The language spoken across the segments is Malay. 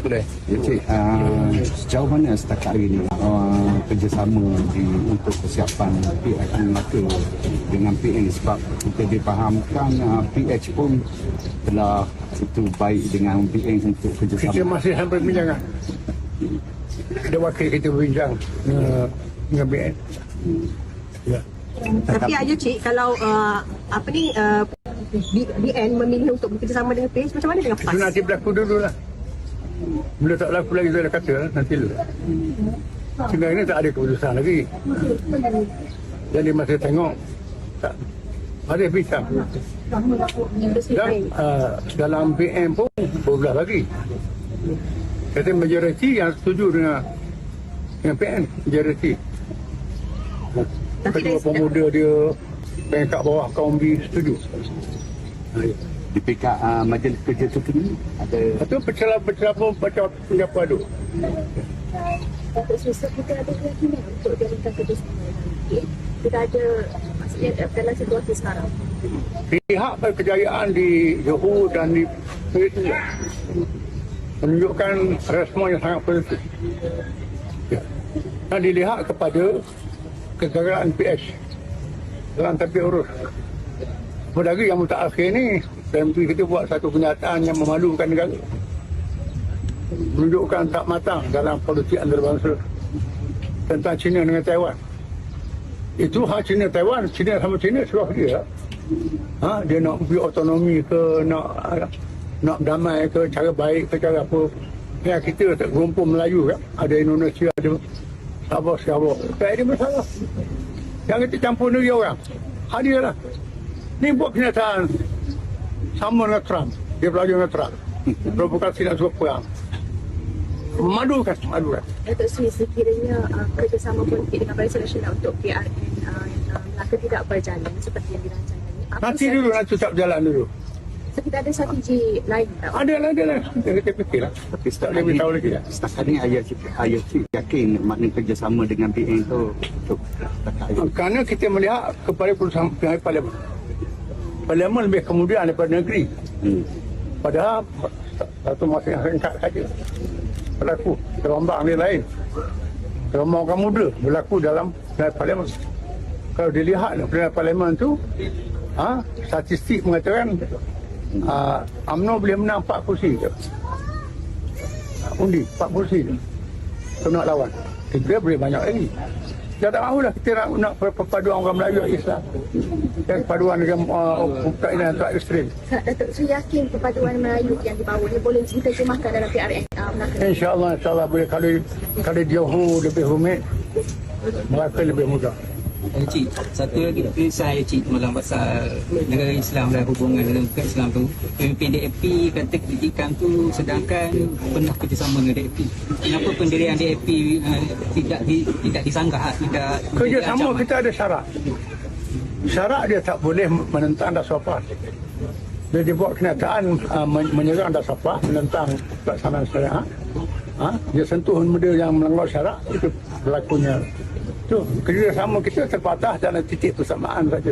Boleh. Ya, Cik, sejauh mana setakat hari ini kerjasama untuk kesiapan PH Melaka dengan PN, sebab kita difahamkan PH pun telah itu baik dengan PN untuk kerjasama. Kita masih hampir bincang. Ada wakil kita berbincang dengan PN. Ya. Tapi aja Cik, kalau BN memilih untuk bekerjasama dengan PH, macam mana dengan PAS? Itu nanti berlaku dulu lah. Bila tak berlaku lagi, saya dah kata lah, nanti dulu. Sehingga ini tak ada keputusan lagi. Jadi masa tengok, tak ada bincang. Dan dalam PM pun berbelah lagi. Kata majoriti yang setuju dengan PM, majoriti. Kedua pemuda dia yang kat bawah kaum B setuju. Di PK majlis kerja tertinggi ada. Itu pecah pun macam pendapat tu. Untuk susah kita ada keyakinan untuk jalankan kerjasama dengan kita ada, maksudnya dalam situasi sekarang. Pihak kejayaan di Johor dan di Malaysia menunjukkan respon yang sangat positif. Ya. Dan dilihat kepada kegagalan PH dalam tapi urus. Apalagi yang mutakhir ni, PMP kita buat satu kenyataan yang memalukan negara. Menunjukkan tak matang dalam politik antarabangsa tentang China dengan Taiwan. Itu hak China Taiwan, China sama China sebab dia. Dia nak beri otonomi ke, nak damai ke, cara baik ke, cara apa. Ya, kita tak gerumpul Melayu kan. Ada Indonesia, ada Sabah. Tak ada masalah. Yang kita campur negeri orang. Hak dia lah. Ni buat kenyataan sama dengan Trump. Dia belajar dengan Trump. Provokasi nak suruh perang. Memalukan. Datuk Sri, sekiranya kerjasama politik dengan Barisan Nasional untuk PRN Melaka tidak berjalan seperti yang dirancangkan. Nanti dulu, nanti tak berjalan dulu. So, kita ada strategi lain tak? Ada lah. Kita fikirlah. Tapi Tak boleh beritahu lagi lah. setakat ni ayah cik yakin makna kerjasama dengan PN tu untuk setakat ini. Kerana kita melihat kepada perusahaan pihak Parlimen. Parlimen lebih kemudian daripada negeri. Padahal satu masa yang singkat saja berlaku. Gelombang dia lain. Gelombang orang muda berlaku dalam Parlimen. Kalau dilihat dalam Parlimen tu, statistik mengatakan UMNO boleh menang 4 kursi je. Undi 4 kursi je. Kalau nak lawan. Kita boleh banyak lagi. Kita tak mahulah kita nak perpaduan orang Melayu dan Islam. Dan perpaduan dengan kainan yang tak ekstrim. Datuk Sri yakin perpaduan Melayu yang dibawa ni boleh diterjemahkan dalam PRN Melaka? InsyaAllah boleh. Kalau Johor lebih rumit, Melaka lebih mudah. Cik, satu lagi saya Cik malam pasal negara Islam dan hubungan dengan Islam tu. Pemimpin DAP kata kritikan tu sedangkan pernah kerjasama dengan DAP. Kenapa pendirian DAP tidak disanggah? Kerjasama kita ada syarat. Syarat dia tak boleh menentang dasar PAS. Dia buat kenyataan menyerang dasar PAS, menentang pelaksanaan syariat. Dia sentuh benda yang melanggar syarat, itu berlakunya. Tu, kerjasama kita terbatas dalam titik persamaan saja.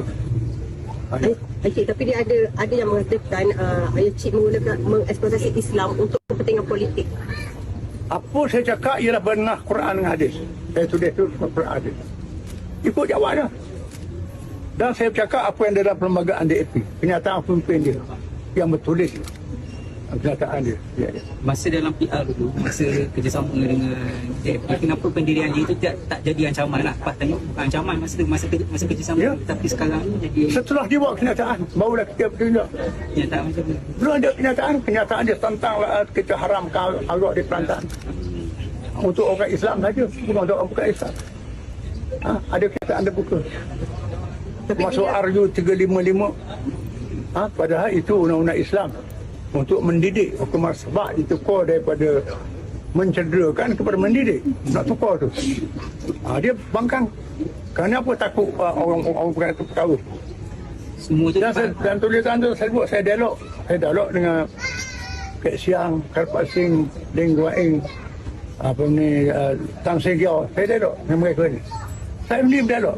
Okey, tapi dia ada yang mengatakan Ayah Cik mengeksploitasi Islam untuk kepentingan politik. Apa saya cakap ialah benar Quran dan hadis. Itu Quran hadis. Ikut jawabnya. Dan saya cakap apa yang dalam perlembagaan DAP, kenyataan pemimpin dia yang bertulis kenyataan dia. Ya. Masa dalam PR dulu, masa kerjasama dengan DAP, kenapa pendirian dia itu tak jadi ancaman lah? Pak tengok bukan ancaman masa kerjasama, Ya. tapi sekarang ni jadi Setelah dia buat kenyataan, barulah kita bertindak. kenyataan macam ni. Belum ada kenyataan dia tentang kita haramkan arak di perantaan. Untuk orang Islam saja, bukan untuk orang bukan Islam. Ada kenyataan dia buka. Masuk RU 355. Padahal itu undang-undang Islam untuk mendidik hukuman, sebab ditukar daripada mencederakan kepada mendidik. Nak tukar tu. Dia bangkang. Kerana apa? Takut orang bukan itu perkara. Semua tu Dan tulisan tu saya buat, saya dialog dengan Kek Siang, Karpat Singh, Deng Guaing, Tang Seng Kiau. Saya dialog dengan mereka ni. Saya ni berdialog.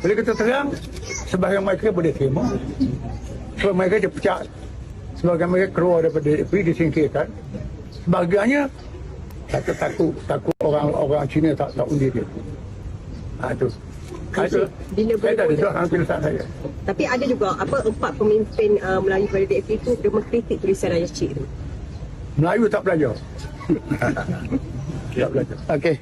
Boleh kita terang, sebahagian mereka boleh terima. Sebab mereka dia pecah. Sebagai mereka keluar daripada DAP, disingkirkan. Sebahagiannya takut orang Cina tak undi dia. Itu. Itu. Bila Saya dah boleh- ada tulisan saya. Tapi ada juga apa 4 pemimpin Melayu pada DAP itu dia mengkritik tulisan Ayah Cik tu. Melayu tak belajar. Tak belajar. Okey.